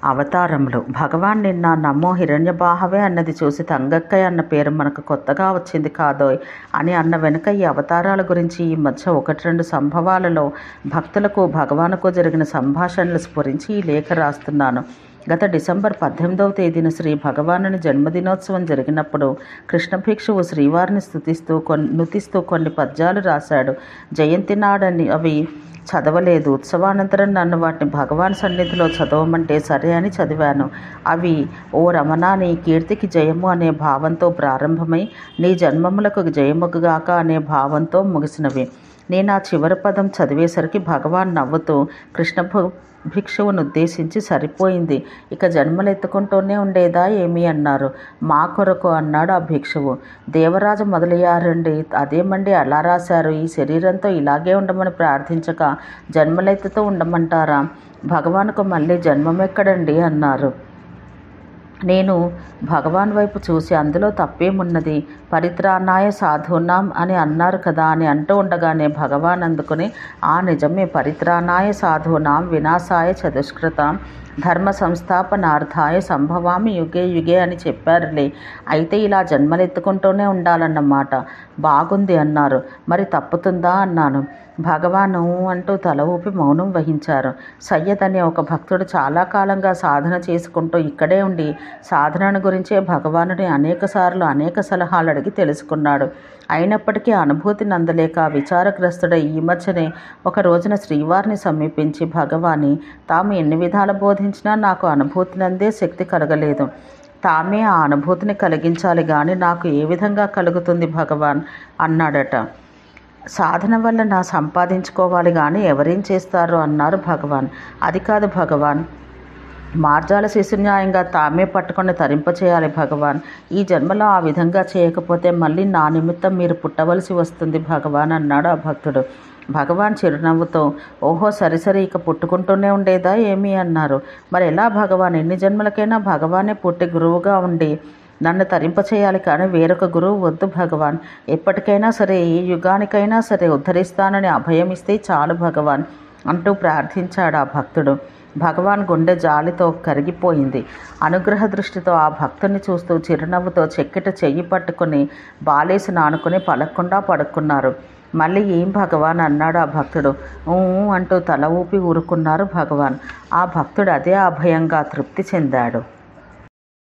అవతారములు. భగవాన్ నిన్న నమో హిరణ్యబాహవే అన్నది చూసి తంగక్కయ్య అన్న పేరు మనకు కొత్తగా వచ్చింది కాదోయ్ అని అన్న వెనుక ఈ అవతారాల గురించి ఈ మధ్య 1-2 సంభవాలలో భక్తులకు భగవానుకు జరిగిన సంభాషణలు స్ఫురించి ఈ లేఖ రాస్తున్నాను. గత డిసెంబర్ 18వ తేదీన శ్రీ భగవానుని జన్మదినోత్సవం జరిగినప్పుడు కృష్ణ భిక్షువు శ్రీవారిని నుతిస్తూ కొన్ని పద్యాలు రాశాడు. జయంతి నాడని అవి చదవలేదు. ఉత్సవానంతరం నన్ను వాటిని భగవాన్ సన్నిధిలో చదవమంటే సరే అని చదివాను. అవి ఓ రమణ, నీ కీర్తికి జయము అనే భావంతో ప్రారంభమై నీ జన్మములకు జయముగాక అనే భావంతో ముగిసినవి. నేను ఆ చివరి పదం చదివేసరికి భగవాన్ నవ్వుతూ కృష్ణ భిక్షువును ఉద్దేశించి సరిపోయింది, ఇక జన్మలెత్తుకుంటూనే ఉండేదా ఏమి అన్నారు. మా కొరకు అన్నాడు ఆ భిక్షువు. దేవరాజు మొదలయ్యారండి. అదేమండి అలా రాశారు? ఈ శరీరంతో ఇలాగే ఉండమని ప్రార్థించక జన్మలెత్తుతూ ఉండమంటారా? భగవానుకు మళ్ళీ జన్మమెక్కడండి అన్నారు. నేను భగవాన్ వైపు చూసి అందులో తప్పేమున్నది, పరిత్రాణాయ సాధూనాం అని అన్నారు కదా అని అంటూ ఉండగానే భగవాన్ అందుకుని నిజమే, పరిత్రాణాయ సాధూనాం వినాశాయ చతుష్కృతాం ధర్మ సంస్థాపనార్థాయ సంభవామి యుగే యుగే అని చెప్పారులే. అయితే ఇలా జన్మలెత్తుకుంటూనే ఉండాలన్నమాట. బాగుంది అన్నారు. మరి తప్పుతుందా అన్నాను. భగవాను అంటూ తల ఊపి మౌనం వహించారు. సయ్యద్ అనే ఒక భక్తుడు చాలా కాలంగా సాధన చేసుకుంటూ ఇక్కడే ఉండి సాధనను గురించే భగవానుని అనేక సలహాలు అడిగి తెలుసుకున్నాడు. అయినప్పటికీ అనుభూతిని అందలేక విచారగ్రస్తుడై ఈ మధ్యనే ఒక రోజున శ్రీవారిని సమీపించి భగవాని తాము ఎన్ని విధాలు బోధించినా నాకు అనుభూతినందే శక్తి కలగలేదు. తామే ఆ అనుభూతిని కలిగించాలి కానీ నాకు ఏ విధంగా కలుగుతుంది భగవాన్ అన్నాడట. సాధన వల్ల నా సంపాదించుకోవాలి కానీ ఎవరేం చేస్తారు అన్నారు భగవాన్. అది కాదు భగవాన్, మార్జాల శిశున్యాయంగా తామే పట్టుకొని తరింపచేయాలి భగవాన్. ఈ జన్మలో ఆ విధంగా చేయకపోతే మళ్ళీ నా నిమిత్తం మీరు పుట్టవలసి వస్తుంది భగవాన్ అన్నాడు ఆ భక్తుడు. భగవాన్ చిరునవ్వుతో ఓహో సరిసరి ఇక పుట్టుకుంటూనే ఉండేదా ఏమి అన్నారు. మరి ఎలా భగవాన్? ఎన్ని జన్మలకైనా భగవానే పుట్టి గురువుగా ఉండి నన్ను తరింపచేయాలి కానీ వేరొక గురువు వద్దు భగవాన్. ఎప్పటికైనా సరే, ఏ యుగానికైనా సరే ఉద్ధరిస్తానని అభయమిస్తే చాలు భగవాన్ అంటూ ప్రార్థించాడు ఆ భక్తుడు. భగవాన్ గుండె జాలితో కరిగిపోయింది. అనుగ్రహ దృష్టితో ఆ భక్తుని చూస్తూ చిరునవ్వుతో చెక్కిట చెయ్యి పట్టుకుని బాలేసి నానుకుని పలక్కుండా పడుకున్నారు. మళ్ళీ ఏం భగవాన్ అన్నాడు ఆ భక్తుడు. అంటూ తల ఊపి ఊరుకున్నారు భగవాన్. ఆ భక్తుడు అదే అభయంగా తృప్తి చెందాడు.